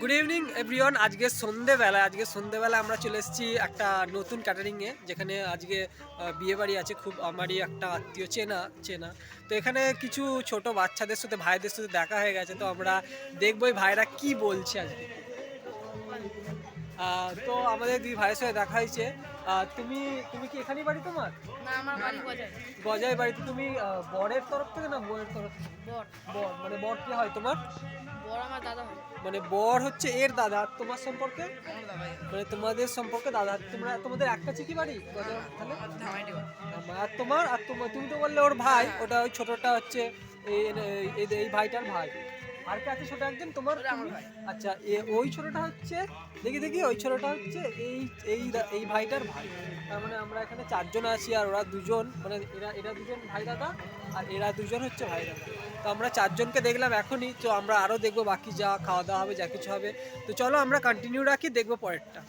Good evening everyone. আজকে সন্ধেবেলা আমরা চলে এসেছি একটা নতুন ক্যাটারিংয়ে, যেখানে আজকে বিয়েবাড়ি আছে। খুব আমারই একটা আত্মীয় চেনা চেনা তো এখানে কিছু ছোট বাচ্চাদের সাথে, ভাইদের সাথে দেখা হয়ে গেছে। তো আমরা দেখবো এই ভাইরা কি বলছে আজকে। তো আমাদের দুই ভাইয়ের সাথে দেখা হয়েছে। তুমি তুমি কি এখানেই বাড়ি তোমার? না, আমার বাড়ি গজায়। গজাই বাড়িতে। তুমি বরের তরফ থেকে না বউয়ের তরফ থেকে? বর। বর মানে বর কি হয় তোমার? বর আমার দাদা হয়। মানে বর হচ্ছে এর দাদা, আর তোমার সম্পর্কে আমার দাদাই। মানে তোমাদের সম্পর্কে দাদা। তোমাদের এক কাছে কি বাড়ি তাহলে? ধামাইটি বাড়ি। আর তোমার তুমি তো বললে ওর ভাই, ওটা ওই ছোটটা হচ্ছে এই ভাইটার ভাই। আর কে আছে ছোট একজন তোমার? ওটা আমার ভাই। আচ্ছা, ওই ছোটটা হচ্ছে, দেখি দেখি, ওই ছোটটা হচ্ছে এই এই এই ভাইটার ভাই। তার মানে আমরা এখানে চারজন আছি, আর ওরা দুজন, মানে এরা দুজন ভাই দাদা, আর এরা দুজন হচ্ছে ভাই দাদা। তো আমরা চারজনকে দেখলাম এখনই, তো আমরা আরও দেখবো বাকি যা খাওয়া দাওয়া হবে, যা কিছু হবে। তো চলো আমরা কন্টিনিউ রাখি, দেখবো পরেরটা।